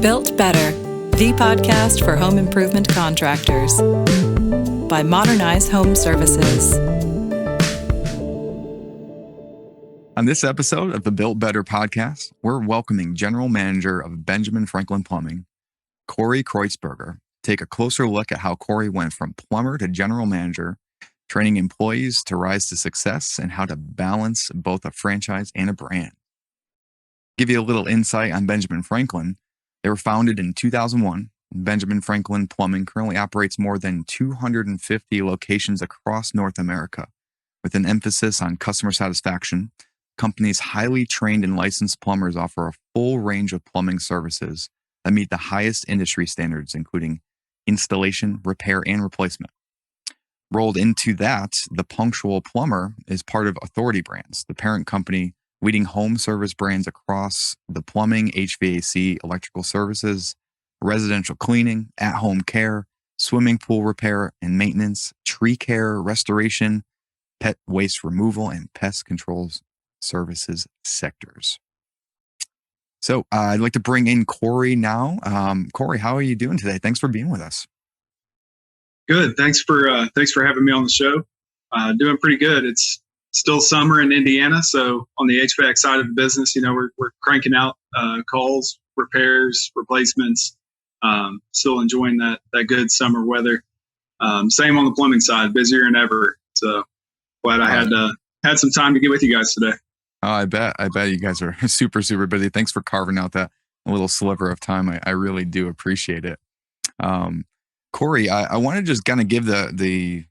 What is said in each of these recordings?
Built Better, the podcast for home improvement contractors by Modernize Home Services. On this episode of the Built Better podcast, we're welcoming General Manager of Benjamín Franklin Plumbing, Kory Kreutzberger. Take a closer look at how Kory went from plumber to general manager, training employees to rise to success, and how to balance both a franchise and a brand. Give you a little insight on Benjamín Franklin. They were founded in 2001. Benjamín Franklin Plumbing currently operates more than 250 locations across North America. With an emphasis on customer satisfaction, the company's highly trained and licensed plumbers offer a full range of plumbing services that meet the highest industry standards, including installation, repair, and replacement. Rolled into that, the Punctual Plumber is part of Authority Brands, the parent company leading home service brands across the plumbing, HVAC, electrical services, residential cleaning, at-home care, swimming pool repair and maintenance, tree care, restoration, pet waste removal, and pest control services sectors. So I'd like to bring in Kory now. Kory, how are you doing today? Thanks for being with us. Good. Thanks for having me on the show. Doing pretty good. It's still summer in Indiana, so on the HVAC side of the business, we're cranking out calls, repairs, replacements. Still enjoying that good summer weather. Same on the plumbing side, busier than ever. So glad I had some time to get with you guys today. Oh, I bet you guys are super, super busy. Thanks for carving out that little sliver of time. I really do appreciate it. Kory, I want to just kind of give the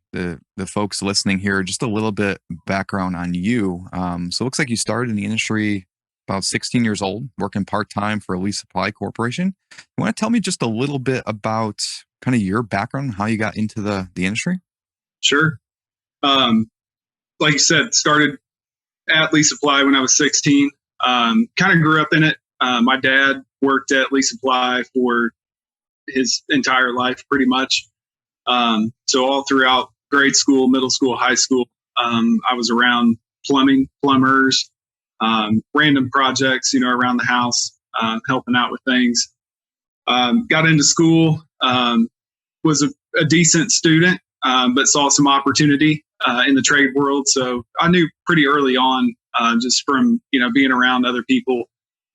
folks listening here just a little bit background on you. So it looks like you started in the industry about 16 years old, working part-time for Elite Supply Corporation. You want to tell me just a little bit about kind of your background, how you got into the industry? Sure. Like you said, started at Elite Supply when I was 16. Kind of grew up in it. My dad worked at Elite Supply for his entire life, pretty much. So all throughout grade school, middle school, high school, I was around plumbers, random projects, around the house, helping out with things. Got into school, was a decent student, but saw some opportunity in the trade world. So I knew pretty early on, just from being around other people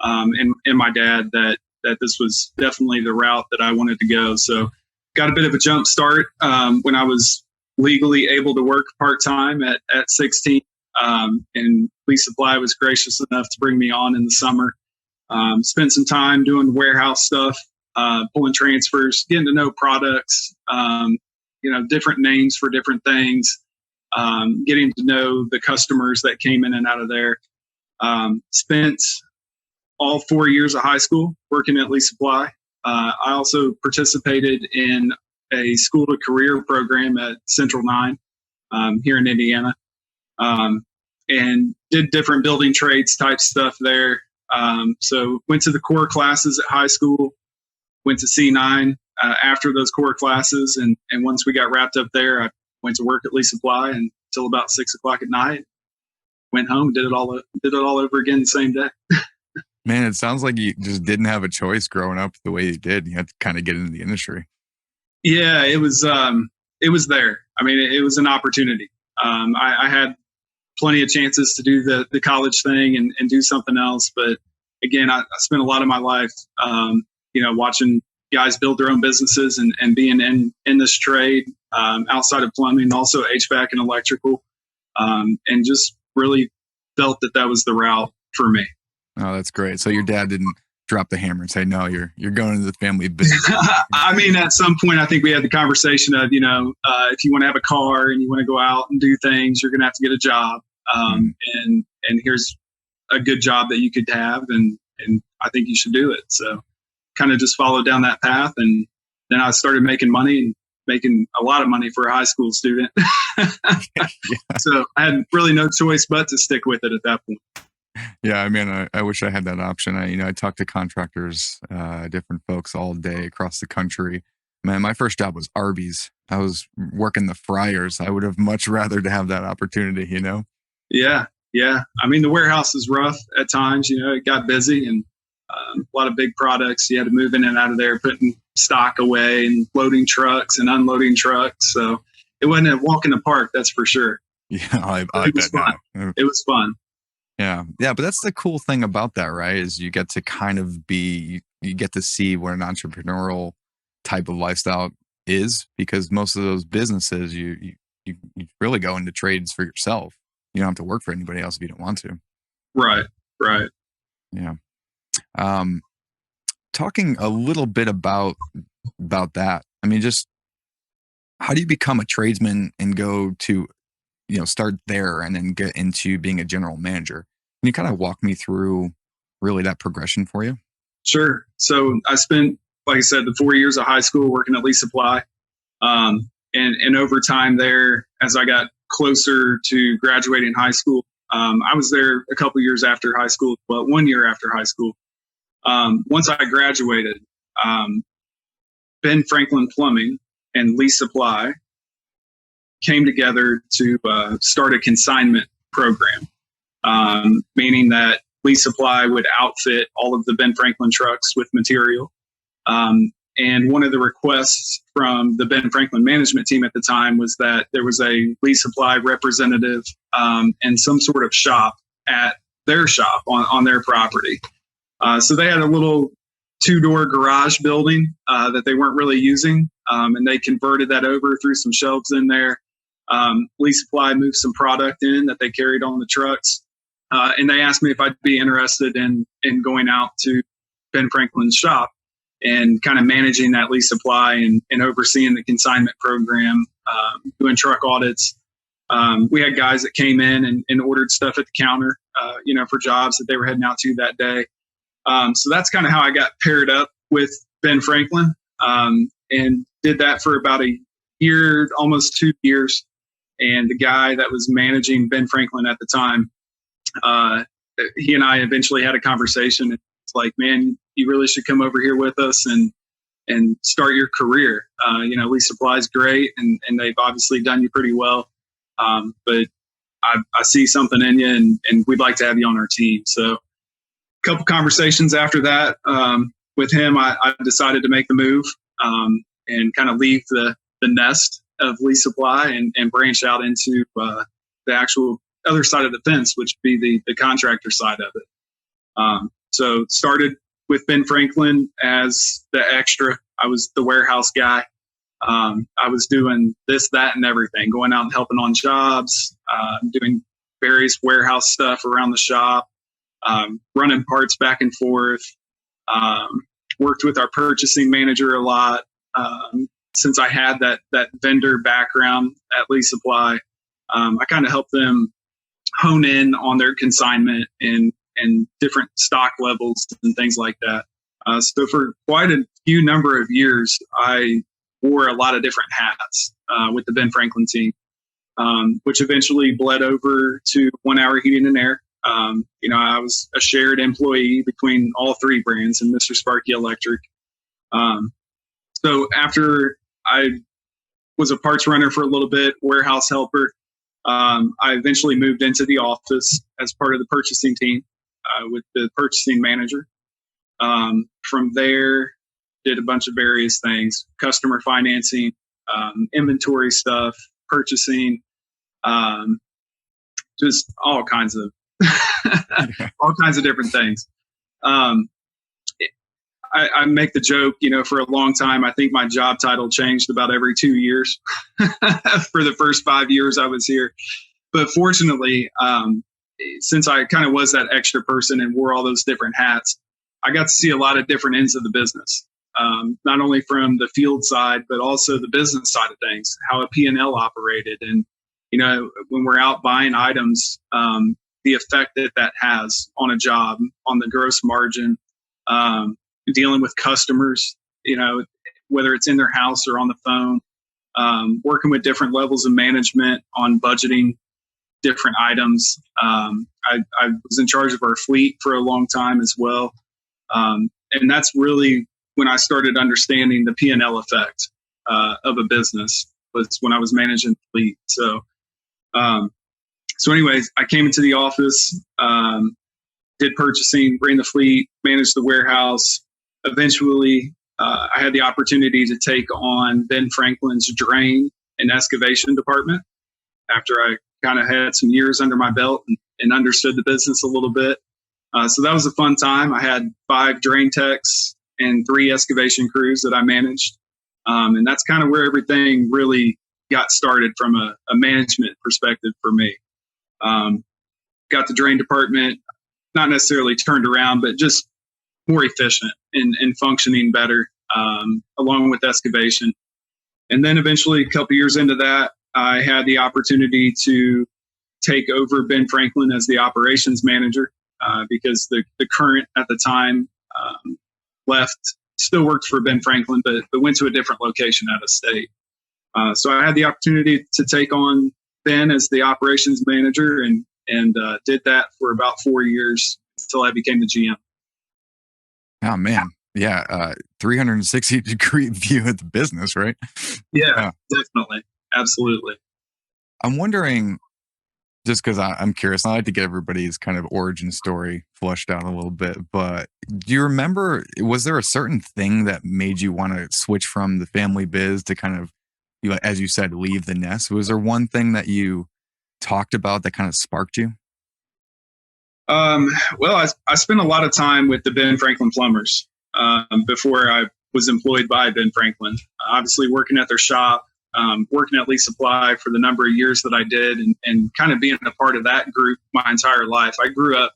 and my dad, that this was definitely the route that I wanted to go. So got a bit of a jump start when I was legally able to work part-time at 16. And Elite Supply was gracious enough to bring me on in the summer. Spent some time doing warehouse stuff, pulling transfers, getting to know products, different names for different things, getting to know the customers that came in and out of there. Spent all 4 years of high school working at Elite Supply. I also participated in a school to career program at Central 9 here in Indiana, and did different building trades type stuff there. So went to the core classes at high school, went to C9 after those core classes, and once we got wrapped up there, I went to work at Elite Supply until about 6 o'clock at night. Went home, did it all over again the same day. Man, it sounds like you just didn't have a choice growing up the way you did. You had to kind of get into the industry. Yeah, it was there. I mean, it was an opportunity. I had plenty of chances to do the college thing and do something else. But again, I spent a lot of my life, watching guys build their own businesses and being in this trade, outside of plumbing, also HVAC and electrical, and just really felt that was the route for me. Oh, that's great. So your dad didn't drop the hammer and say, no, you're going into the family business. I mean, at some point, I think we had the conversation of, if you want to have a car and you want to go out and do things, you're going to have to get a job. And here's a good job that you could have. And I think you should do it. So kind of just followed down that path. And then I started making money and making a lot of money for a high school student. Yeah. So I had really no choice but to stick with it at that point. Yeah, I mean, I wish I had that option. I talk to contractors, different folks all day across the country. Man, my first job was Arby's. I was working the fryers. I would have much rather to have that opportunity, Yeah. I mean, the warehouse is rough at times. It got busy, and A lot of big products. You had to move in and out of there, putting stock away and loading trucks and unloading trucks. So it wasn't a walk in the park, that's for sure. Yeah, I bet not. It was fun. Yeah. Yeah. But that's the cool thing about that, right? Is you get to kind of you get to see what an entrepreneurial type of lifestyle is, because most of those businesses, you really go into trades for yourself. You don't have to work for anybody else if you don't want to. Right. Yeah. Talking a little bit about that. I mean, just how do you become a tradesman and go to, start there and then get into being a general manager? Can you kind of walk me through really that progression for you? Sure. So I spent, like I said, the 4 years of high school working at Lee Supply. And over time there, as I got closer to graduating high school, I was there a couple years after high school, well, 1 year after high school. Once I graduated, Ben Franklin Plumbing and Lee Supply came together to start a consignment program, meaning that Lee Supply would outfit all of the Ben Franklin trucks with material. And one of the requests from the Ben Franklin management team at the time was that there was a Lee Supply representative and some sort of shop at their shop on their property. So they had a little 2-door garage building that they weren't really using, and they converted that over, threw some shelves in there. Lee Supply moved some product in that they carried on the trucks, and they asked me if I'd be interested in going out to Ben Franklin's shop and kind of managing that Lee Supply and overseeing the consignment program, doing truck audits. We had guys that came in and ordered stuff at the counter, for jobs that they were heading out to that day. So that's kind of how I got paired up with Ben Franklin, and did that for about a year, almost 2 years. And the guy that was managing Ben Franklin at the time, he and I eventually had a conversation. It's like, man, you really should come over here with us and start your career. Lee Supply is great, and they've obviously done you pretty well. But I see something in you, and we'd like to have you on our team. So a couple conversations after that with him, I decided to make the move and kind of leave the nest of Lee Supply and branch out into the actual other side of the fence, which would be the contractor side of it. So started with Ben Franklin as the extra. I was the warehouse guy. I was doing this, that, and everything, going out and helping on jobs, doing various warehouse stuff around the shop, running parts back and forth, worked with our purchasing manager a lot. Since I had that vendor background at Lee Supply, I kind of helped them hone in on their consignment and different stock levels and things like that. So for quite a few number of years, I wore a lot of different hats with the Ben Franklin team, which eventually bled over to 1 Hour Heating and Air. I was a shared employee between all three brands and Mr. Sparky Electric. So after I was a parts runner for a little bit, warehouse helper, I eventually moved into the office as part of the purchasing team with the purchasing manager. From there, did a bunch of various things: customer financing, inventory stuff, purchasing, just all kinds of different things. I make the joke, for a long time, I think my job title changed about every 2 years for the first 5 years I was here. But fortunately, since I kind of was that extra person and wore all those different hats, I got to see a lot of different ends of the business, not only from the field side, but also the business side of things, how a P&L operated. And, when we're out buying items, the effect that has on a job, on the gross margin, dealing with customers, whether it's in their house or on the phone, working with different levels of management on budgeting different items. I was in charge of our fleet for a long time as well. And that's really when I started understanding the P&L effect of a business, was when I was managing the fleet. So anyways, I came into the office, did purchasing, ran the fleet, managed the warehouse. Eventually, I had the opportunity to take on Ben Franklin's drain and excavation department after I kind of had some years under my belt and understood the business a little bit. So that was a fun time. I had 5 drain techs and 3 excavation crews that I managed. And that's kind of where everything really got started from a management perspective for me. Got the drain department, not necessarily turned around, but just more efficient and functioning better, along with excavation. And then eventually, a couple years into that, I had the opportunity to take over Ben Franklin as the operations manager, because the current at the time left, still worked for Ben Franklin, but went to a different location out of state. So I had the opportunity to take on Ben as the operations manager and did that for about 4 years until I became the GM. Oh, man. Yeah. 360-degree view of the business, right? Yeah, definitely. Absolutely. I'm wondering, just because I'm curious, I like to get everybody's kind of origin story flushed out a little bit, but do you remember, was there a certain thing that made you want to switch from the family biz to kind of, as you said, leave the nest? Was there one thing that you talked about that kind of sparked you? Well, I spent a lot of time with the Ben Franklin plumbers before I was employed by Ben Franklin. Obviously, working at their shop, working at Lease Supply for the number of years that I did, and kind of being a part of that group my entire life. I grew up,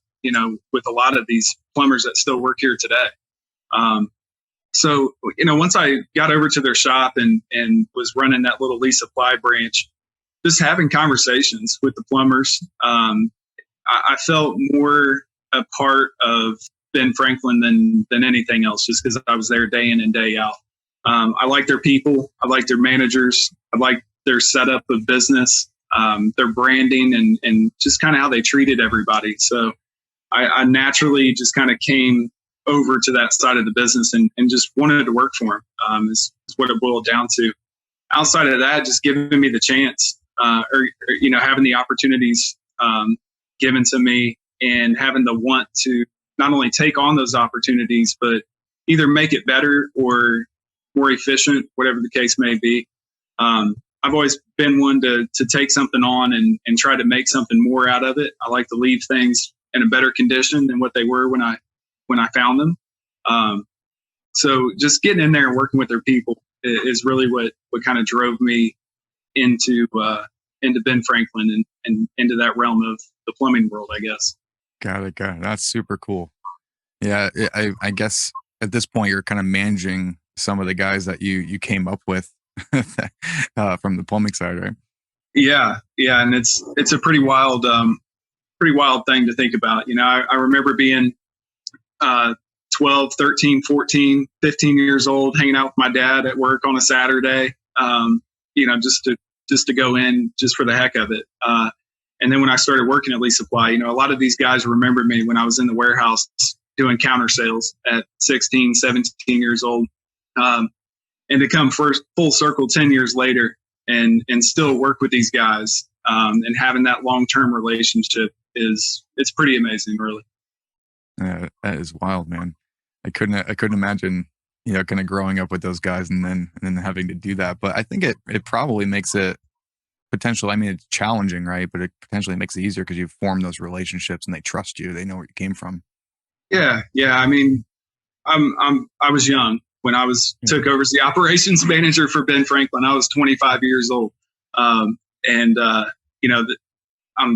with a lot of these plumbers that still work here today. So, once I got over to their shop and was running that little Lease Supply branch, just having conversations with the plumbers, I felt more a part of Ben Franklin than anything else, just because I was there day in and day out. I like their people. I like their managers. I like their setup of business, their branding, and just kind of how they treated everybody. So I naturally just kind of came over to that side of the business and just wanted to work for them, is what it boiled down to. Outside of that, just giving me the chance, or having the opportunities given to me and having the want to not only take on those opportunities, but either make it better or more efficient, whatever the case may be. I've always been one to take something on and try to make something more out of it. I like to leave things in a better condition than what they were when I found them. So just getting in there and working with their people is really what kind of drove me into Ben Franklin and into that realm of the plumbing world, I guess. Got it. That's super cool. Yeah, I guess at this point you're kind of managing some of the guys that you came up with from the plumbing side, right? Yeah, and it's a pretty wild thing to think about. I remember being 12, 13, 14, 15 years old, hanging out with my dad at work on a Saturday, just to go in just for the heck of it. And then when I started working at Lease Supply, a lot of these guys remember me when I was in the warehouse doing counter sales at 16, 17 years old. And to come full circle 10 years later and still work with these guys, and having that long-term relationship it's pretty amazing, really. That is wild, man. I couldn't imagine, kind of growing up with those guys and then having to do that. But I think it probably makes it potentially, it's challenging, right? But it potentially makes it easier because you form those relationships and they trust you. They know where you came from. Yeah. I was young when I took over as the operations manager for Ben Franklin. I was 25 years old. I'm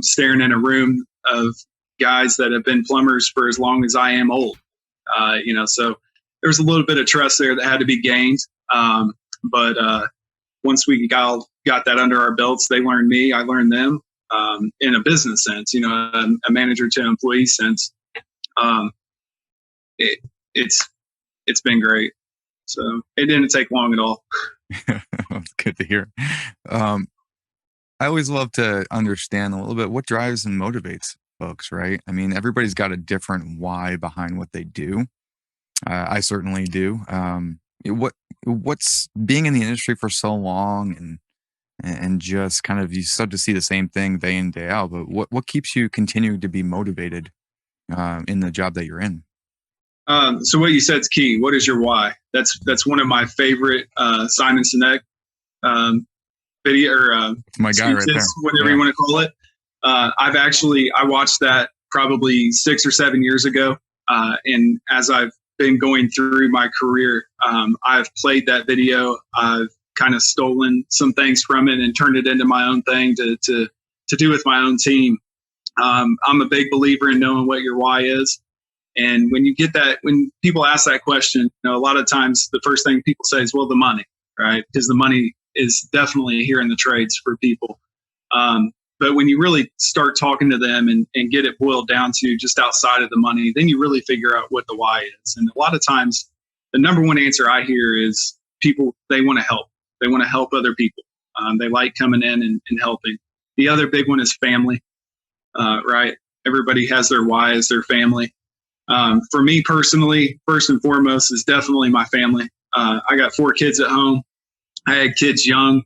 staring in a room of guys that have been plumbers for as long as I am old. So there's a little bit of trust there that had to be gained. But once we got that under our belts, they learned me, I learned them, in a business sense, a manager to employee sense. It's been great. So it didn't take long at all. That's good to hear. I always love to understand a little bit what drives and motivates folks, right? Everybody's got a different why behind what they do. I certainly do. What's being in the industry for so long and just kind of, you start to see the same thing day in, day out, but what keeps you continuing to be motivated in the job that you're in? So what you said is key. What is your why? That's one of my favorite Simon Sinek video or my guy right there. Whatever you want to call it. I watched that probably 6 or 7 years ago, and as I've been going through my career, I've played that video. I've kind of stolen some things from it and turned it into my own thing to do with my own team. I'm a big believer in knowing what your why is. And when you get that, when people ask that question, a lot of times the first thing people say is, well, the money, right? Because the money is definitely here in the trades for people. But when you really start talking to them and get it boiled down to just outside of the money, then you really figure out what the why is. And a lot of times the number one answer I hear is people, they want to help. They want to help other people. They like coming in and helping. The other big one is family, right? Everybody has their why as their family. For me personally, first and foremost is definitely my family. I got 4 kids at home. I had kids young,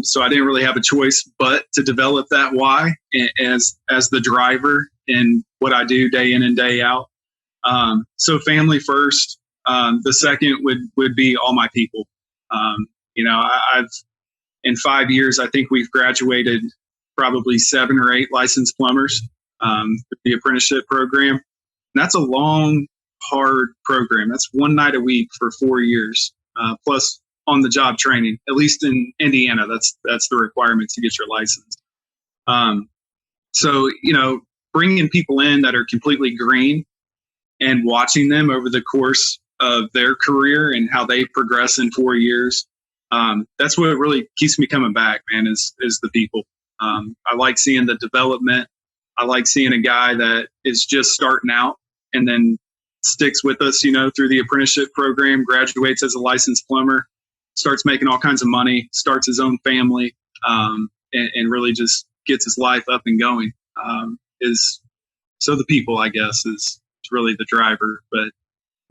so I didn't really have a choice but to develop that why as the driver in what I do day in and day out. So family first. The second would be all my people. I've in 5 years, I think we've graduated probably 7 or 8 licensed plumbers with the apprenticeship program. And that's a long, hard program. That's one night a week for 4 years, plus on-the-job training. At least in Indiana, that's the requirement to get your license. So bringing people in that are completely green and watching them over the course of their career and how they progress in 4 years, that's what really keeps me coming back, man. Is the people. I like seeing the development. I like seeing a guy that is just starting out and then sticks with us, through the apprenticeship program, graduates as a licensed plumber, starts making all kinds of money, starts his own family, and really just gets his life up and going. So the people, I guess, is really the driver. But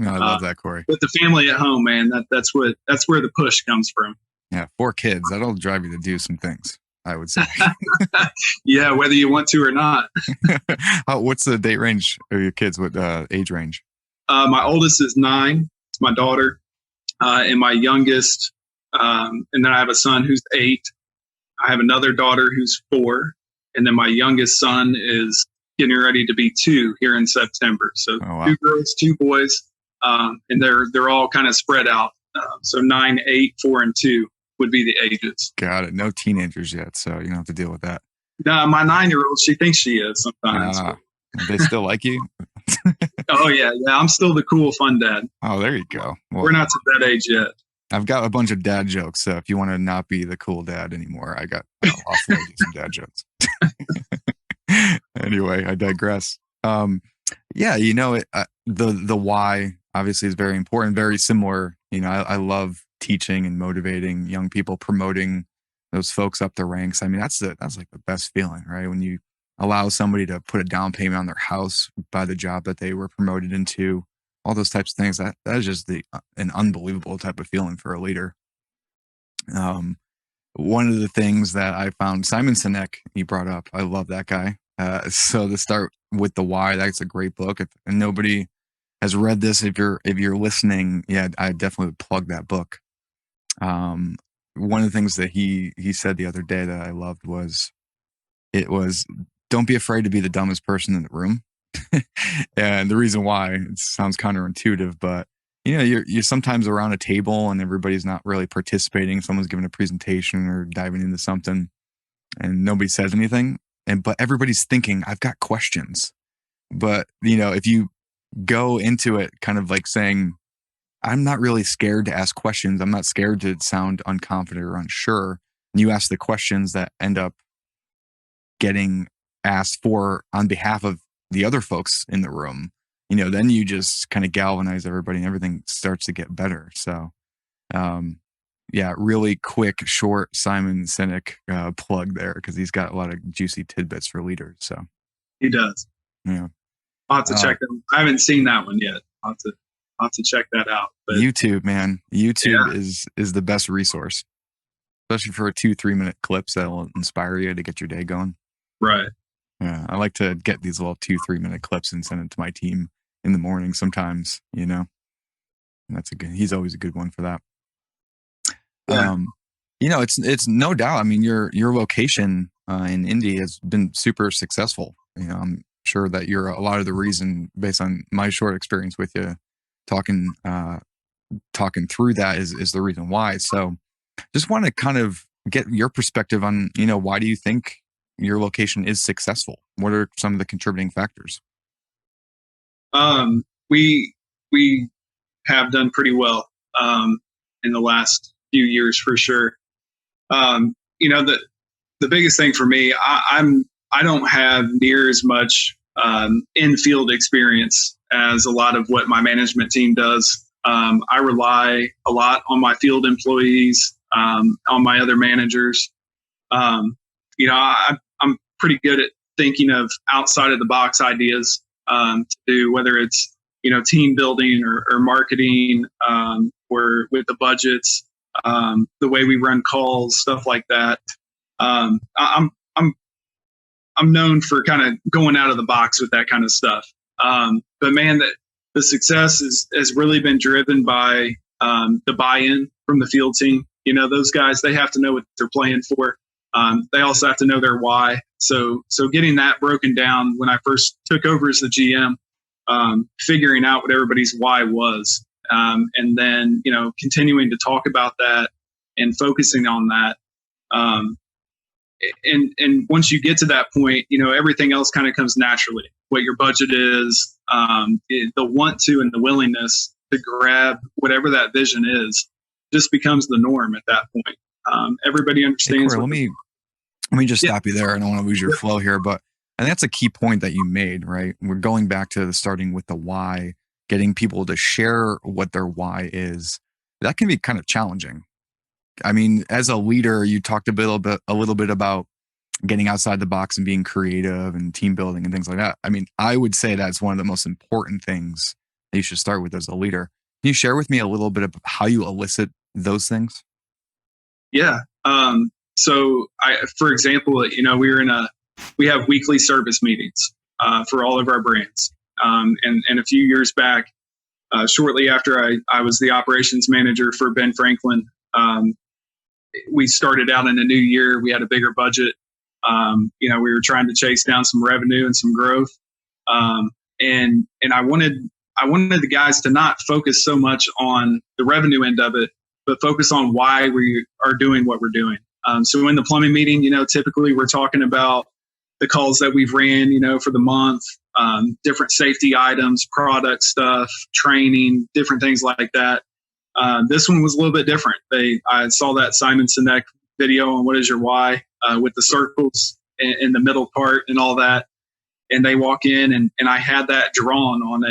I love that, Kory. But the family at home, man, that's where the push comes from. Yeah, 4 kids, that'll drive you to do some things, I would say. Yeah, whether you want to or not. What's the date range of your kids? What age range? My oldest is 9. It's my daughter. And my youngest, and then I have a son who's 8. I have another daughter who's 4. And then my youngest son is getting ready to be 2 here in September. So 2 girls, 2 boys. And they're all kind of spread out. So 9, 8, 4, and 2 would be the ages. Got it. No teenagers yet, so you don't have to deal with that. No, my 9-year-old, she thinks she is sometimes. They still like you? Oh, yeah. I'm still the cool, fun dad. Oh, there you go. Well, we're not to that age yet. I've got a bunch of dad jokes, so if you want to not be the cool dad anymore, I'll offload you some dad jokes. Anyway, I digress. The why obviously is very important, very similar. I love teaching and motivating young people, promoting those folks up the ranks. I mean, that's like the best feeling, right? When you allow somebody to put a down payment on their house by the job that they were promoted into, all those types of things. That is just an unbelievable type of feeling for a leader. One of the things that I found, Simon Sinek, he brought up, I love that guy. So to start with the why, that's a great book. And nobody has read this, if you're listening, yeah, I definitely would plug that book. One of the things that he said the other day that I loved was don't be afraid to be the dumbest person in the room. And the reason why, it sounds counterintuitive, but you're sometimes around a table and everybody's not really participating. Someone's giving a presentation or diving into something and nobody says anything. But everybody's thinking, I've got questions. But, if you go into it kind of like saying, I'm not really scared to ask questions. I'm not scared to sound unconfident or unsure. And you ask the questions that end up getting asked for on behalf of the other folks in the room, then you just kind of galvanize everybody and everything starts to get better. So, really quick, short Simon Sinek plug there, because he's got a lot of juicy tidbits for leaders. So he does. Yeah. I'll have to check that. I haven't seen that one yet. I'll have to check that out. But YouTube, man. YouTube is the best resource, especially for 2-3 minute clips that will inspire you to get your day going. Right. Yeah, I like to get these little 2-3 minute clips and send it to my team in the morning sometimes, And he's always a good one for that. Yeah. It's no doubt. I mean, your location in Indy has been super successful. I'm sure that you're a lot of the reason, based on my short experience with you, talking through that is the reason why. So, just want to kind of get your perspective on, why do you think your location is successful? What are some of the contributing factors? We have done pretty well in the last few years for sure. The biggest thing for me, I don't have near as much in-field experience as a lot of what my management team does. I rely a lot on my field employees, on my other managers. I'm pretty good at thinking of outside of the box ideas to do, whether it's team building or marketing, or with the budgets, the way we run calls, stuff like that. I'm known for kind of going out of the box with that kind of stuff. But man, the success has really been driven by the buy-in from the field team. Those guys, they have to know what they're playing for. They also have to know their why. So getting that broken down when I first took over as the GM, figuring out what everybody's why was, and then continuing to talk about that and focusing on that. And once you get to that point, everything else kind of comes naturally. What your budget is, the want to and the willingness to grab whatever that vision is, just becomes the norm at that point. Everybody understands. Hey, Kory, let me just stop you there. I don't want to lose your flow here, but and that's a key point that you made, right? We're going back to starting with the why, getting people to share what their why is. That can be kind of challenging. I mean, as a leader, you talked a little bit about getting outside the box and being creative and team building and things like that. I mean, I would say that's one of the most important things that you should start with as a leader. Can you share with me a little bit of how you elicit those things? Yeah. So for example, we have weekly service meetings for all of our brands. And a few years back, shortly after I was the operations manager for Ben Franklin, we started out in a new year. We had a bigger budget. We were trying to chase down some revenue and some growth. And I wanted the guys to not focus so much on the revenue end of it, but focus on why we are doing what we're doing. So in the plumbing meeting, typically we're talking about the calls that we've ran, for the month, different safety items, product stuff, training, different things like that. This one was a little bit different. I saw that Simon Sinek video on what is your why, with the circles in the middle part and all that. And they walk in and I had that drawn on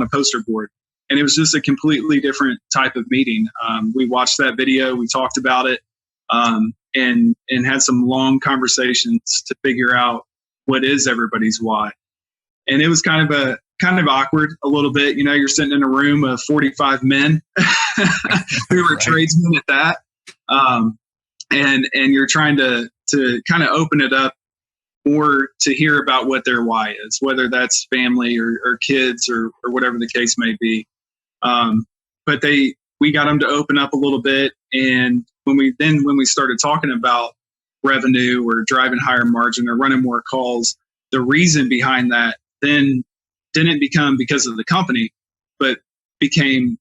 a poster board. And it was just a completely different type of meeting. We watched that video, we talked about it, and had some long conversations to figure out what is everybody's why. And it was kind of awkward a little bit. You're sitting in a room of 45 men who were tradesmen at that. And you're trying to kind of open it up or to hear about what their why is, whether that's family or kids or whatever the case may be. But we got them to open up a little bit. And when we started talking about revenue or driving higher margin or running more calls, the reason behind that then didn't become because of the company, but became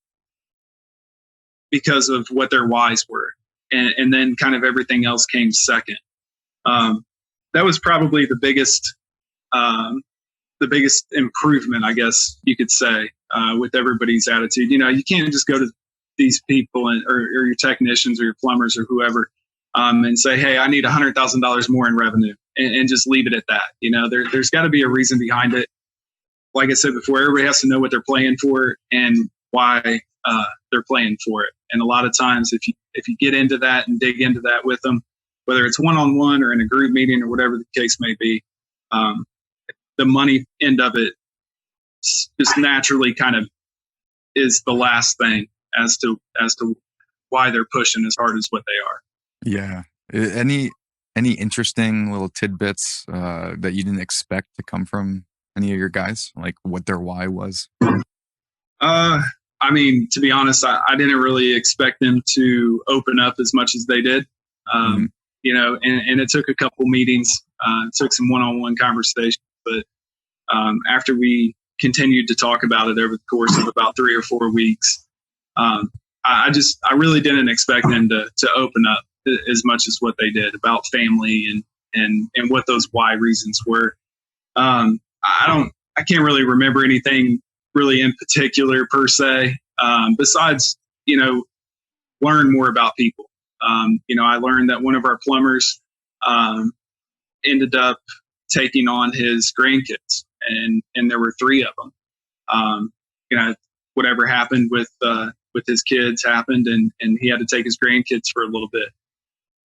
because of what their whys were. And then kind of everything else came second. That was probably the biggest improvement, I guess you could say, with everybody's attitude. You can't just go to these people or your technicians or your plumbers or whoever and say, hey, I need $100,000 more in revenue and just leave it at that. There's got to be a reason behind it. Like I said before, everybody has to know what they're playing for and why they're playing for it. And a lot of times, if you get into that and dig into that with them, whether it's one-on-one or in a group meeting or whatever the case may be, the money end of it just naturally kind of is the last thing as to why they're pushing as hard as what they are. Yeah. Any any interesting little tidbits that you didn't expect to come from any of your guys, like what their why was? I mean, to be honest, I didn't really expect them to open up as much as they did. You know, and it took a couple meetings, took some one-on-one conversations, but after we continued to talk about it over the course of about 3 or 4 weeks, I really didn't expect them to open up as much as what they did about family and what those why reasons were. I can't really remember anything really in particular per se, besides, you know, learn more about people. You know, I learned that one of our plumbers ended up taking on his grandkids, and there were 3 of them. You know, whatever happened with his kids happened, and he had to take his grandkids for a little bit.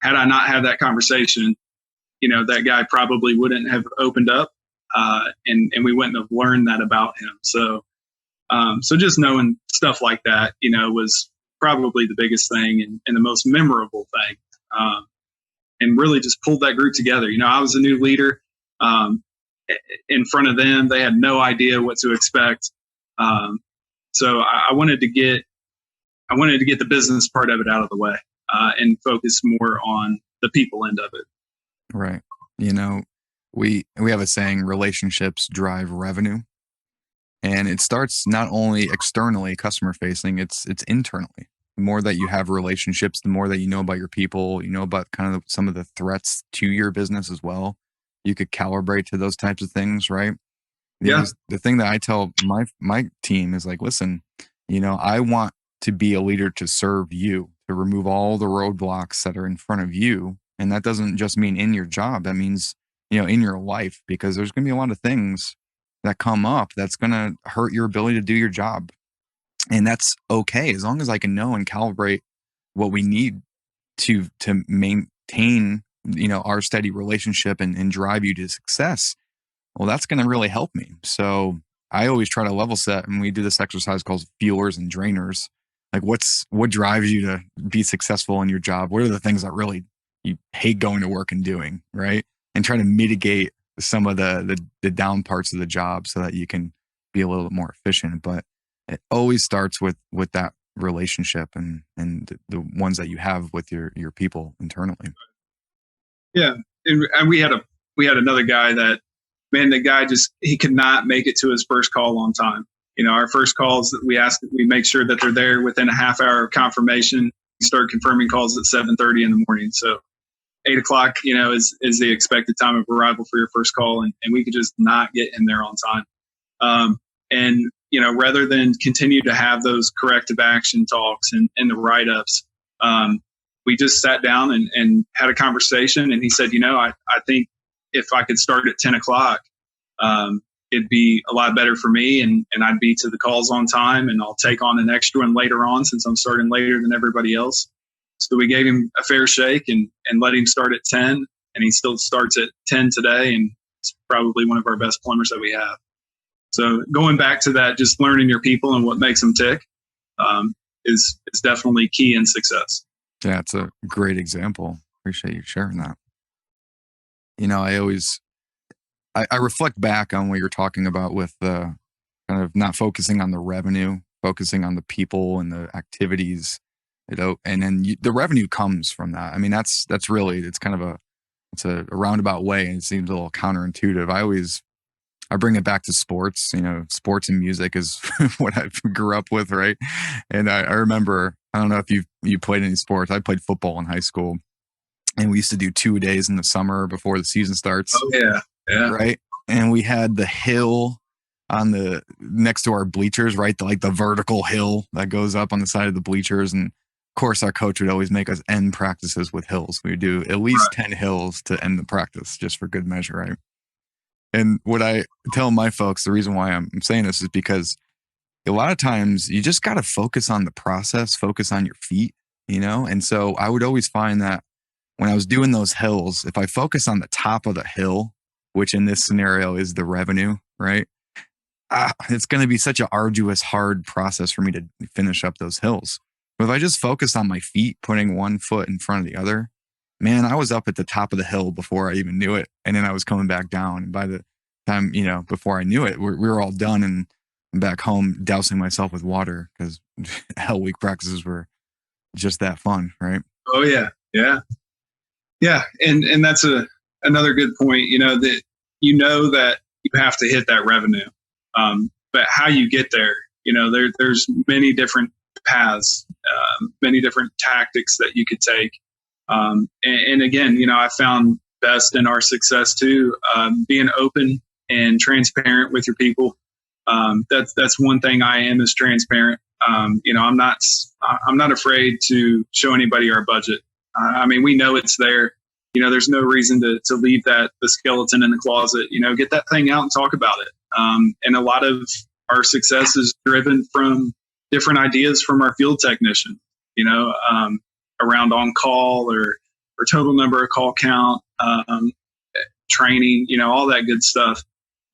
Had I not had that conversation, you know, that guy probably wouldn't have opened up, and we wouldn't have learned that about him. So just knowing stuff like that, you know, was probably the biggest thing and the most memorable thing, and really just pulled that group together. You know, I was a new leader in front of them. They had no idea what to expect. So I wanted to get the business part of it out of the way, and focus more on the people end of it. Right. You know, we have a saying, relationships drive revenue. And it starts not only externally, customer facing, it's internally. The more that you have relationships, the more that you know about your people, you know about kind of some of the threats to your business as well. You could calibrate to those types of things, right? Yeah. The thing that I tell my team is like, listen, you know, I want to be a leader to serve you, to remove all the roadblocks that are in front of you. And that doesn't just mean in your job. That means, you know, in your life, because there's going to be a lot of things that come up that's going to hurt your ability to do your job. And that's okay, as long as I can know and calibrate what we need to maintain, you know, our steady relationship and drive you to success. Well, that's going to really help me. So I always try to level set, and we do this exercise called fuelers and drainers. Like what drives you to be successful in your job? What are the things that really you hate going to work and doing, right? And try to mitigate some of the down parts of the job so that you can be a little bit more efficient. But it always starts with that relationship and the ones that you have with your people internally. Yeah. And we had another guy that, man, the guy he could not make it to his first call on time. You know, our first calls that we make sure that they're there within a half hour of confirmation. We start confirming calls at 7:30 in the morning. So 8 o'clock, you know, is the expected time of arrival for your first call. And we could just not get in there on time. And, you know, rather than continue to have those corrective action talks and the write-ups, we just sat down and had a conversation. And he said, you know, I think if I could start at 10 o'clock, it'd be a lot better for me. And I'd be to the calls on time, and I'll take on an extra one later on since I'm starting later than everybody else. So we gave him a fair shake and let him start at 10, and he still starts at 10 today. And it's probably one of our best plumbers that we have. So going back to that, just learning your people and what makes them tick, is definitely key in success. Yeah, it's a great example. Appreciate you sharing that. You know, I reflect back on what you're talking about with the kind of not focusing on the revenue, focusing on the people and the activities, you know, and then the revenue comes from that. I mean, that's really, it's kind of it's a roundabout way, and it seems a little counterintuitive. I bring it back to sports. You know, sports and music is what I grew up with, right? And I remember, I don't know if you played any sports. I played football in high school, and we used to do 2 days in the summer before the season starts. Oh yeah, yeah. Right. And we had the hill on the next to our bleachers, right? The vertical hill that goes up on the side of the bleachers. And of course, our coach would always make us end practices with hills. We would do at least 10 hills to end the practice, just for good measure, right? And what I tell my folks, the reason why I'm saying this is because a lot of times you just got to focus on the process, focus on your feet, you know? And so I would always find that when I was doing those hills, if I focus on the top of the hill, which in this scenario is the revenue, right? It's going to be such an arduous, hard process for me to finish up those hills. But if I just focus on my feet, putting one foot in front of the other, man, I was up at the top of the hill before I even knew it. And then I was coming back down. And by the time, before I knew it, we were all done and I'm back home dousing myself with water because Hell Week practices were just that fun, right? Oh yeah. Yeah. Yeah. And that's another good point, that that you have to hit that revenue. But how you get there, there's many different paths, many different tactics that you could take. And again, I found best in our success too, being open and transparent with your people. That's one thing I am, is transparent. I'm not afraid to show anybody our budget. We know it's there. There's no reason to leave the skeleton in the closet. Get that thing out and talk about it. And a lot of our success is driven from different ideas from our field technician, around on call or total number of call count, training, all that good stuff.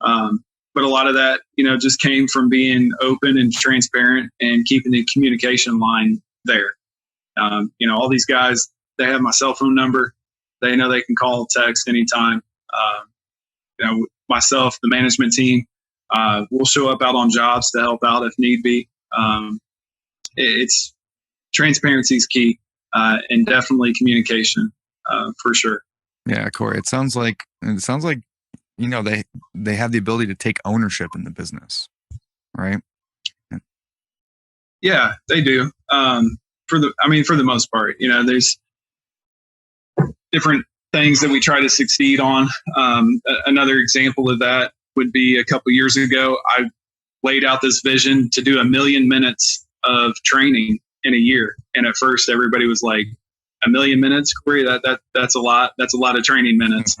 But a lot of that, just came from being open and transparent and keeping the communication line there. All these guys, they have my cell phone number. They know they can call, text anytime. Myself, the management team, we'll show up out on jobs to help out if need be. It's transparency is key, and definitely communication, for sure. Yeah, Kory, it sounds like they have the ability to take ownership in the business, right? Yeah, they do. For the most part, there's different things that we try to succeed on. Another example of that would be a couple years ago, I laid out this vision to do 1 million minutes of training in a year. And at first everybody was like, 1 million minutes, Kory, that's a lot. That's a lot of training minutes.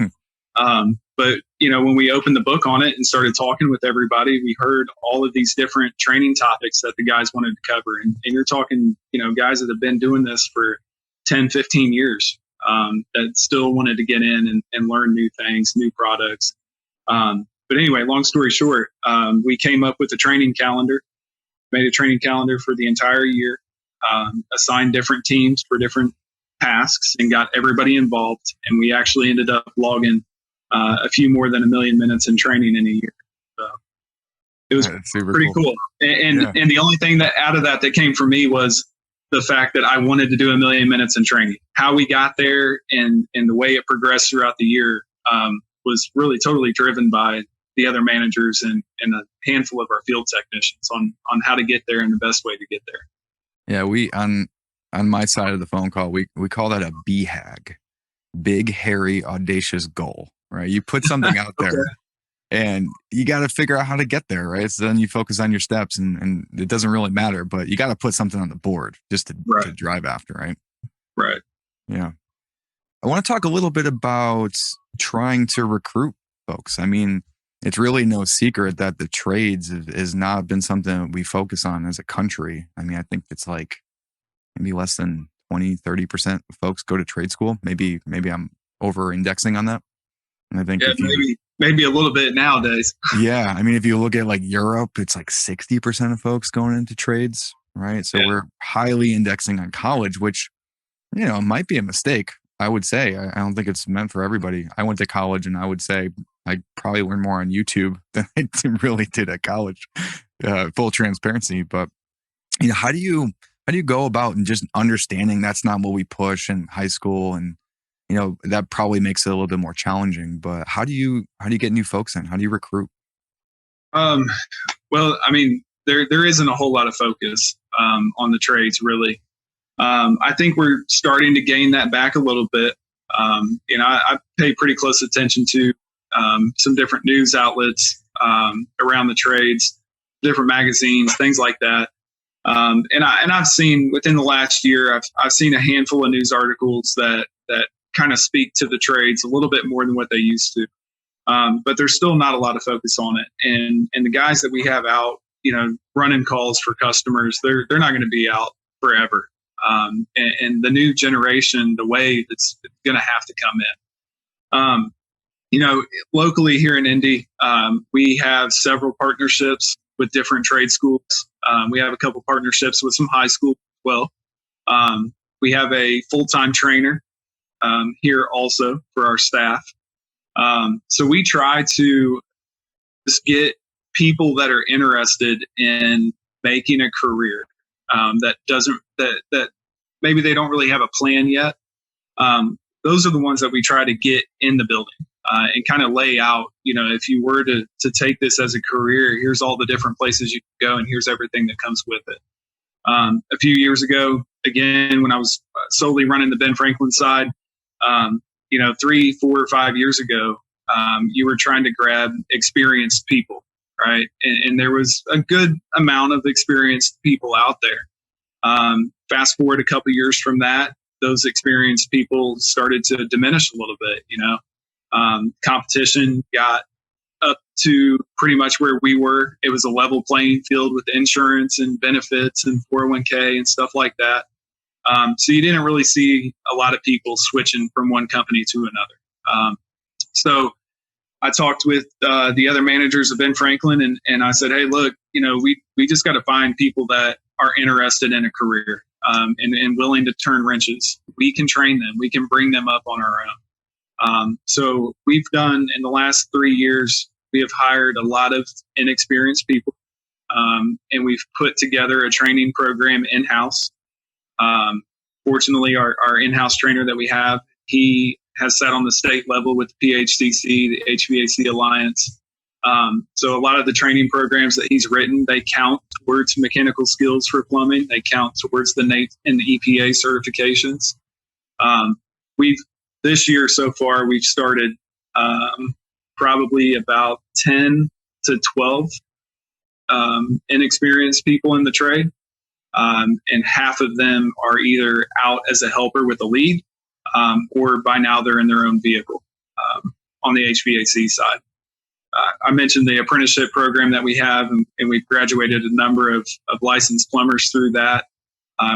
But when we opened the book on it and started talking with everybody, we heard all of these different training topics that the guys wanted to cover. And you're talking, guys that have been doing this for 10, 15 years, that still wanted to get in and learn new things, new products. But anyway, long story short, we came up with a training calendar, made a training calendar for the entire year, assigned different teams for different tasks and got everybody involved. And we actually ended up logging a few more than 1 million minutes in training in a year. So it was pretty cool. And the only thing that out of that came from me was the fact that I wanted to do 1 million minutes in training. How we got there and the way it progressed throughout the year was really totally driven by the other managers and a handful of our field technicians on how to get there and the best way to get there. Yeah, we on my side of the phone call, we call that a BHAG, big, hairy, audacious goal, right? You put something out there and you got to figure out how to get there, right? So then you focus on your steps and it doesn't really matter, but you got to put something on the board just to drive after, right? Right. Yeah. I want to talk a little bit about trying to recruit folks. It's really no secret that the trades has not been something that we focus on as a country. I think it's like maybe less than 20, 30% of folks go to trade school. Maybe I'm over indexing on that. And I think maybe a little bit nowadays. Yeah. If you look at like Europe, it's like 60% of folks going into trades, right? So we're highly indexing on college, which, might be a mistake. I would say, I don't think it's meant for everybody. I went to college and I would say I probably learned more on YouTube than I really did at college, full transparency. But, how do you go about and just understanding that's not what we push in high school? And, that probably makes it a little bit more challenging, but how do you get new folks in? How do you recruit? Well, there isn't a whole lot of focus, on the trades really. I think we're starting to gain that back a little bit. I pay pretty close attention to some different news outlets around the trades, different magazines, things like that. And I've seen within the last year, I've seen a handful of news articles that kind of speak to the trades a little bit more than what they used to. But there's still not a lot of focus on it. And the guys that we have out, running calls for customers, they're not going to be out forever. And the new generation, the way it's going to have to come in. Locally here in Indy, we have several partnerships with different trade schools. We have a couple partnerships with some high school as well. We have a full-time trainer here also for our staff. So we try to just get people that are interested in making a career that maybe they don't really have a plan yet. Those are the ones that we try to get in the building and kind of lay out, if you were to take this as a career, here's all the different places you can go and here's everything that comes with it. A few years ago, again, when I was solely running the Ben Franklin side, 3, 4, 5 years ago, you were trying to grab experienced people, right? And there was a good amount of experienced people out there. Fast forward a couple years from that, those experienced people started to diminish a little bit. Competition got up to pretty much where we were. It was a level playing field with insurance and benefits and 401k and stuff like that. So you didn't really see a lot of people switching from one company to another. So I talked with the other managers of Ben Franklin, and I said, hey, look, we just got to find people that are interested in a career and willing to turn wrenches. We can train them. We can bring them up on our own. So we've done, in the last 3 years, we have hired a lot of inexperienced people, and we've put together a training program in-house. Fortunately, our in-house trainer that we have, he has sat on the state level with the PHCC, the HVAC Alliance. So a lot of the training programs that he's written, they count towards mechanical skills for plumbing. They count towards the NATE and the EPA certifications. This year so far, we've started probably about 10 to 12 inexperienced people in the trade. And half of them are either out as a helper with a lead, or by now they're in their own vehicle on the HVAC side. I mentioned the apprenticeship program that we have, and we've graduated a number of licensed plumbers through that.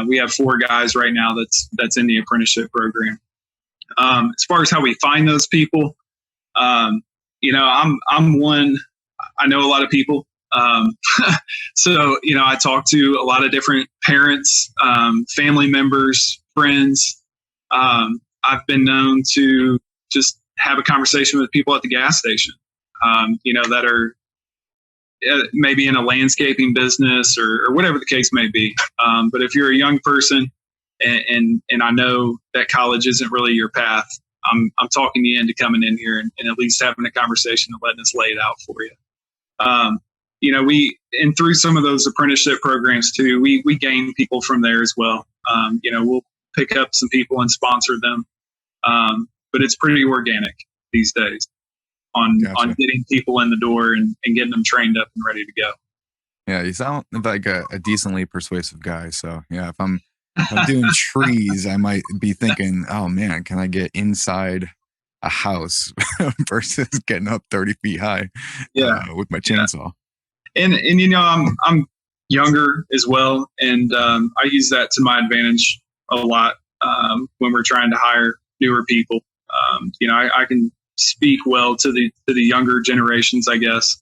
We have 4 guys right now that's in the apprenticeship program. As far as how we find those people, I'm one. I know a lot of people. So, I talk to a lot of different parents, family members, friends. I've been known to just have a conversation with people at the gas station, that are maybe in a landscaping business or whatever the case may be. But if you're a young person and I know that college isn't really your path, I'm talking you into coming in here and at least having a conversation and letting us lay it out for you. And through some of those apprenticeship programs too, we gain people from there as well. We'll pick up some people and sponsor them. But it's pretty organic these days on getting people in the door and getting them trained up and ready to go. Yeah, you sound like a decently persuasive guy. So yeah, if I'm doing trees, I might be thinking, oh man, can I get inside a house versus getting up 30 feet high with my chainsaw? And I'm younger as well, and I use that to my advantage a lot when we're trying to hire newer people. I can speak well to the younger generations, I guess.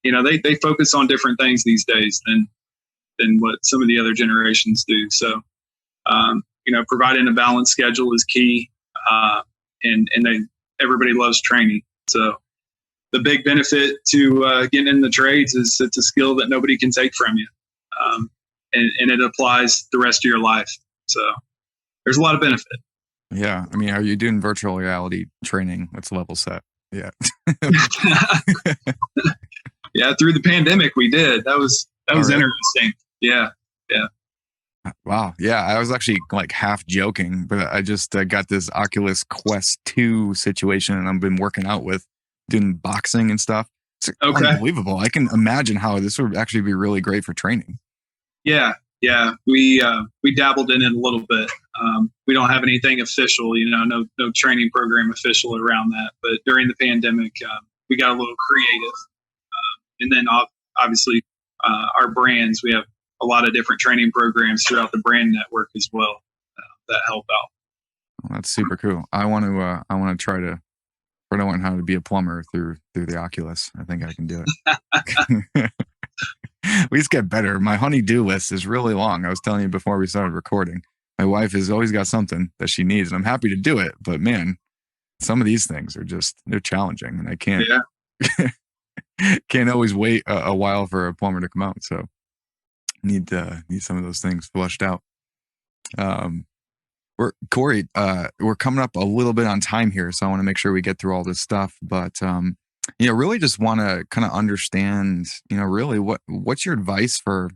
They focus on different things these days than what some of the other generations do. So, providing a balanced schedule is key, and everybody loves training. So the big benefit to getting in the trades is it's a skill that nobody can take from you, and it applies the rest of your life. So there's a lot of benefit. Yeah. I mean, are you doing virtual reality training? That's level set. Yeah. Yeah. Through the pandemic, we did. That was interesting. Yeah. Yeah. Wow. Yeah. I was actually like half joking, but I just got this Oculus Quest 2 situation, and I've been working out with doing boxing and stuff. It's unbelievable. I can imagine how this would actually be really great for training. Yeah. Yeah. We dabbled in it a little bit. We don't have anything official, no training program official around that. But during the pandemic, we got a little creative. And then obviously our brands, we have a lot of different training programs throughout the brand network as well that help out. Well, that's super cool. I want to try to learn how to be a plumber through the Oculus. I think I can do it. We just get better. My honey-do list is really long. I was telling you before we started recording. My wife has always got something that she needs, and I'm happy to do it. But man, some of these things are they're challenging, and I can't always wait a while for a plumber to come out. So need some of those things flushed out. Kory, we're coming up a little bit on time here, so I want to make sure we get through all this stuff. But really just want to kind of understand, really what's your advice for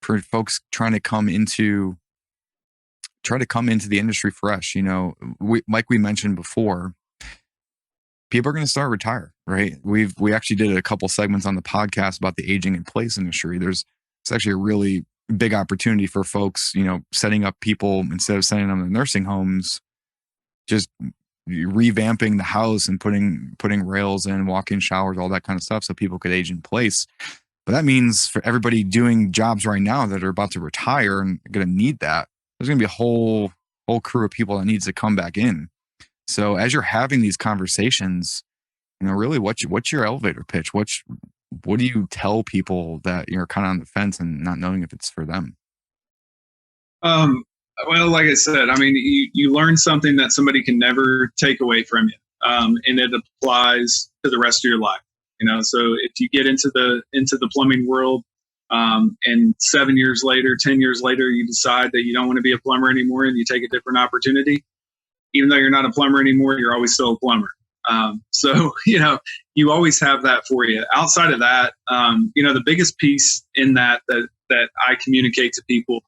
folks trying to come into the industry fresh. Like we mentioned before, people are going to start retire, right? We actually did a couple segments on the podcast about the aging in place industry. It's actually a really big opportunity for folks, setting up people instead of sending them to nursing homes, just revamping the house and putting rails in, walk-in showers, all that kind of stuff, so people could age in place. But that means for everybody doing jobs right now that are about to retire and going to need that, there's going to be a whole crew of people that needs to come back in. So as you're having these conversations, really what's your elevator pitch? What do you tell people that you're kind of on the fence and not knowing if it's for them? Well, like I said, I mean, you learn something that somebody can never take away from you, and it applies to the rest of your life. So if you get into the plumbing world, and 7 years later, 10 years later, you decide that you don't want to be a plumber anymore and you take a different opportunity, even though you're not a plumber anymore, you're always still a plumber. So you always have that for you. Outside of that, the biggest piece in that I communicate to people,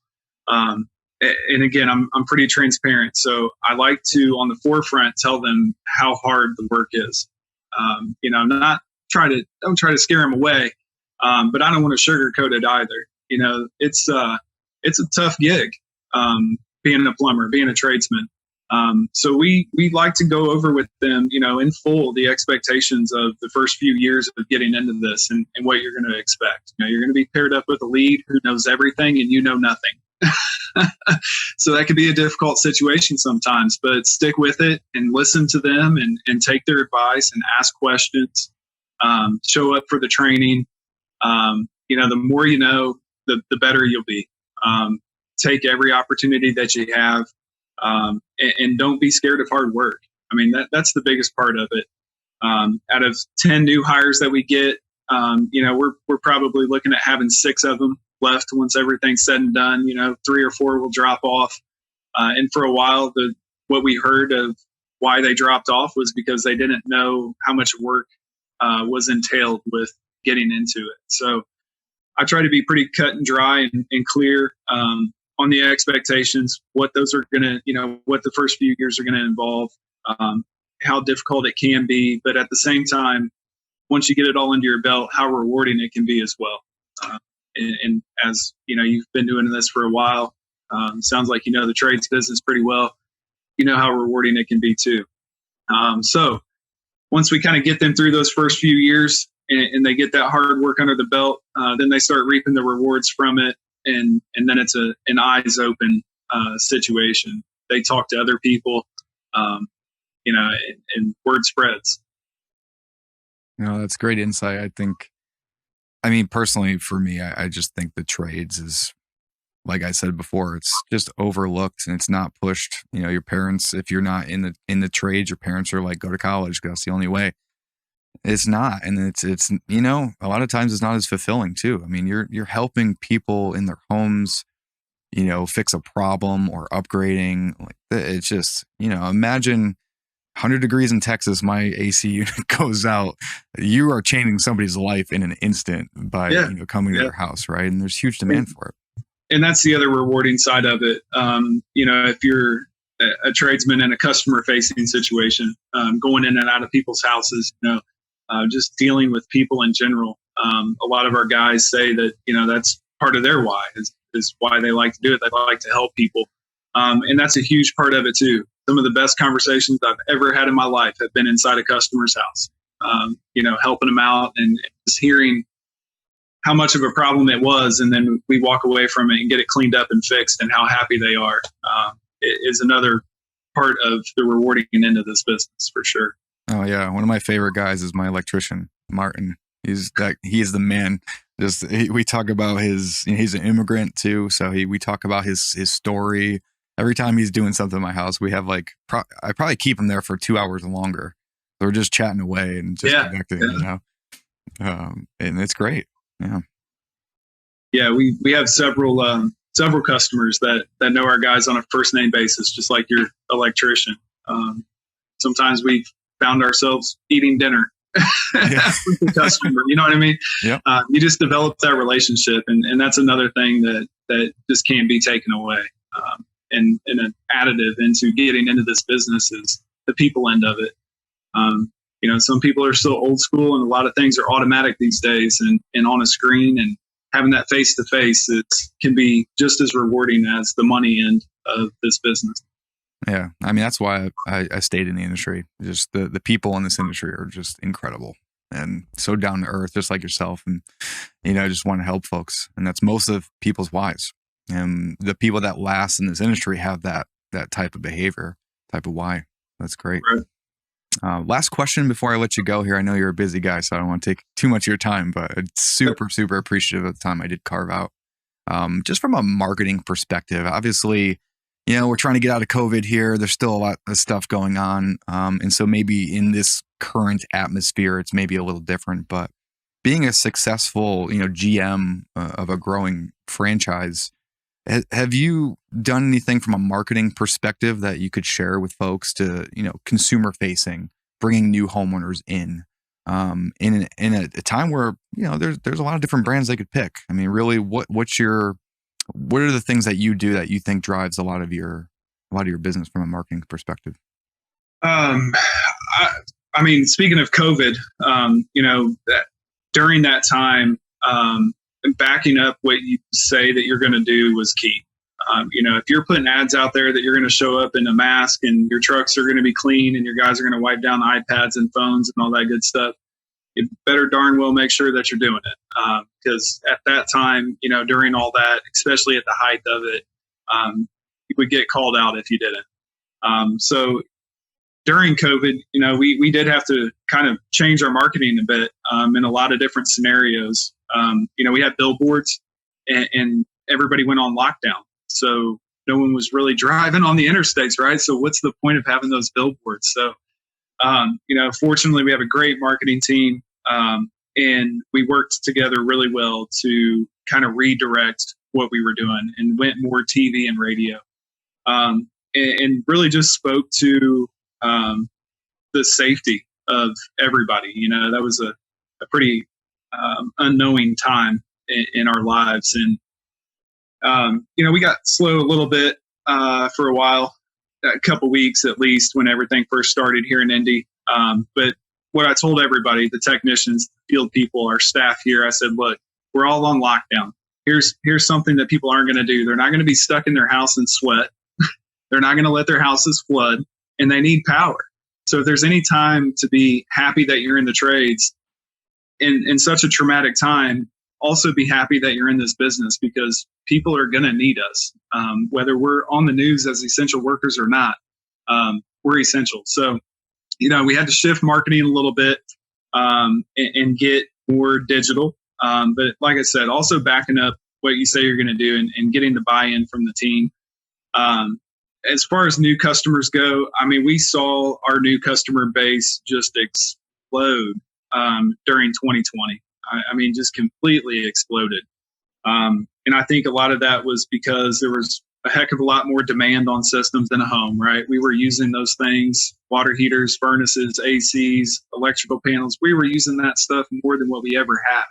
and again, I'm pretty transparent. So I like to, on the forefront, tell them how hard the work is. Don't try to scare them away, but I don't want to sugarcoat it either. It's a tough gig, being a plumber, being a tradesman. So we like to go over with them, in full, the expectations of the first few years of getting into this and what you're going to expect. You're going to be paired up with a lead who knows everything and you know nothing. So that could be a difficult situation sometimes, but stick with it and listen to them and take their advice and ask questions, show up for the training. The more you know, the better you'll be. Take every opportunity that you have. And don't be scared of hard work. I mean, that's the biggest part of it. Out of 10 new hires that we get, we're probably looking at having 6 of them left once everything's said and done. 3 or 4 will drop off. And for a while, what we heard of why they dropped off was because they didn't know how much work was entailed with getting into it. So I try to be pretty cut and dry and clear on the expectations, what those are going to, what the first few years are going to involve, how difficult it can be. But at the same time, once you get it all under your belt, how rewarding it can be as well. And as you've been doing this for a while, sounds like the trades business pretty well. How rewarding it can be too. So once we kind of get them through those first few years and they get that hard work under the belt, then they start reaping the rewards from it. And then it's an eyes open situation. They talk to other people, and word spreads. That's great insight. Personally for me, I just think the trades is, like I said before, it's just overlooked and it's not pushed. Your parents, if you're not in the trades, your parents are like, go to college, that's the only way. It's not. And it's a lot of times it's not as fulfilling too. I mean, you're helping people in their homes, fix a problem or upgrading. Like it's just, imagine 100 degrees in Texas, my AC unit goes out. You are changing somebody's life in an instant by coming to their house, right? And there's huge demand for it. And that's the other rewarding side of it. If you're a tradesman in a customer facing situation, going in and out of people's houses, just dealing with people in general. A lot of our guys say that, that's part of their why is why they like to do it. They like to help people. And that's a huge part of it too. Some of the best conversations I've ever had in my life have been inside a customer's house, helping them out and just hearing how much of a problem it was. And then we walk away from it and get it cleaned up and fixed and how happy they are. It is another part of the rewarding end of this business for sure. Oh yeah. One of my favorite guys is my electrician, Martin. He is the man. We talk about he's an immigrant too. So we talk about his story every time he's doing something in my house, we have like, I probably keep him there for 2 hours and longer. So we're just chatting away and just connecting, you know? And it's great. Yeah. Yeah. We have several customers that know our guys on a first name basis, just like your electrician. Sometimes we've found ourselves eating dinner with the customer. You know what I mean? Yep. You just develop that relationship, and that's another thing that just can't be taken away. And an additive into getting into this business is the people end of it. You know, some people are still old school, and a lot of things are automatic these days and on a screen, and having that face to face, it can be just as rewarding as the money end of this business. Yeah. I mean, that's why I stayed in the industry. Just the people in this industry are just incredible and so down to earth, just like yourself. And, you know, I just want to help folks. And that's most of people's whys. And the people that last in this industry have that type of behavior, type of why. That's great. Right. Last question before I let you go here. I know you're a busy guy, so I don't want to take too much of your time, but it's super appreciative of the time I did carve out. Just from a marketing perspective, obviously, you know, we're trying to get out of COVID here. There's still a lot of stuff going on. And so maybe in this current atmosphere, it's maybe a little different, but being a successful, you know, GM of a growing franchise, have you done anything from a marketing perspective that you could share with folks to, you know, consumer facing, bringing new homeowners in a time where, you know, there's a lot of different brands they could pick. I mean, really, what are the things that you do that you think drives a lot of your business from a marketing perspective? I mean, speaking of COVID, you know, during that time, backing up what you say that you're going to do was key. You know, if you're putting ads out there that you're going to show up in a mask and your trucks are going to be clean and your guys are going to wipe down iPads and phones and all that good stuff, you better darn well make sure that you're doing it. Because at that time, you know, during all that, especially at the height of it, you would get called out if you didn't. So during COVID, you know, we did have to kind of change our marketing a bit in a lot of different scenarios. You know, we had billboards and everybody went on lockdown. So no one was really driving on the interstates, right? So what's the point of having those billboards? So, you know, fortunately, we have a great marketing team. And we worked together really well to kind of redirect what we were doing and went more TV and radio. And really just spoke to the safety of everybody. You know, that was a pretty unknowing time in our lives. And, you know, we got slow a little bit for a while, a couple weeks at least, when everything first started here in Indy. But what I told everybody, the technicians, field people, our staff here, I said, look, we're all on lockdown. Here's something that people aren't going to do. They're not going to be stuck in their house and sweat. They're not going to let their houses flood, and they need power. So if there's any time to be happy that you're in the trades in such a traumatic time, also be happy that you're in this business, because people are going to need us. Whether we're on the news as essential workers or not, we're essential. So, you know, we had to shift marketing a little bit and get more digital. But like I said, also backing up what you say you're going to do and getting the buy-in from the team. As far as new customers go, I mean, we saw our new customer base just explode during 2020. I mean, just completely exploded. And I think a lot of that was because there was a heck of a lot more demand on systems in a home, right? We were using those things, water heaters, furnaces, ACs, electrical panels. We were using that stuff more than what we ever have.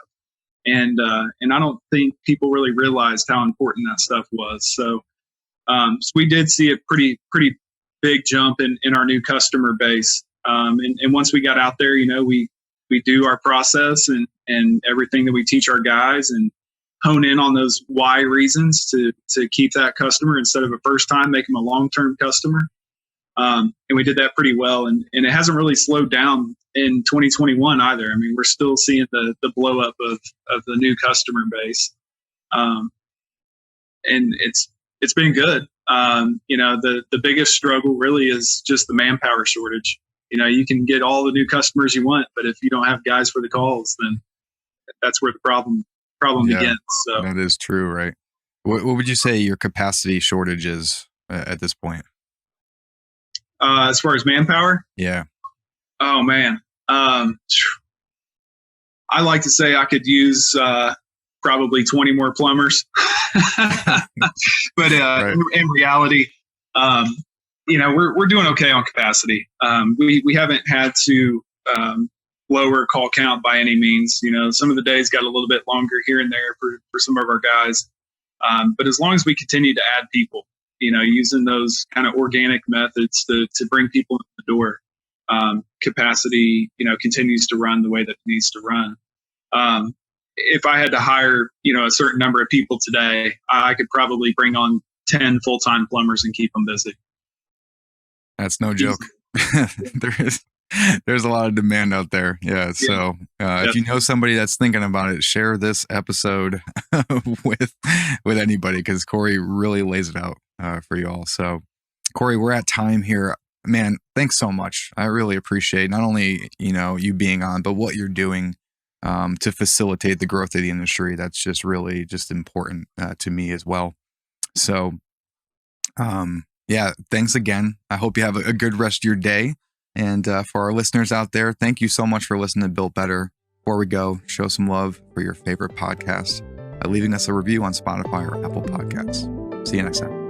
And I don't think people really realized how important that stuff was. So we did see a pretty big jump in our new customer base. And once we got out there, you know, we do our process and everything that we teach our guys and hone in on those why reasons to keep that customer instead of a first time, make them a long-term customer. And we did that pretty well. And it hasn't really slowed down in 2021 either. I mean, we're still seeing the blow up of the new customer base. And it's been good. You know, the biggest struggle really is just the manpower shortage. You know, you can get all the new customers you want, but if you don't have guys for the calls, then that's where the problem begins. So that is true, right? What would you say your capacity shortage is at this point? As far as manpower? Yeah. Oh man. I like to say I could use probably 20 more plumbers, but Right. in reality, we're doing okay on capacity. We haven't had to lower call count by any means. Some of the days got a little bit longer here and there for some of our guys, but as long as we continue to add people, using those kind of organic methods to bring people in the door, capacity, continues to run the way that it needs to run. If I had to hire, a certain number of people today, I could probably bring on 10 full-time plumbers and keep them busy. That's no joke. There's a lot of demand out there. Yeah. So if you know somebody that's thinking about it, share this episode with anybody, because Kory really lays it out for you all. So Kory, we're at time here. Man, thanks so much. I really appreciate not only, you being on, but what you're doing to facilitate the growth of the industry. That's just really just important to me as well. So, yeah, thanks again. I hope you have a good rest of your day. And for our listeners out there, thank you so much for listening to Built Better. Before we go, show some love for your favorite podcast by leaving us a review on Spotify or Apple Podcasts. See you next time.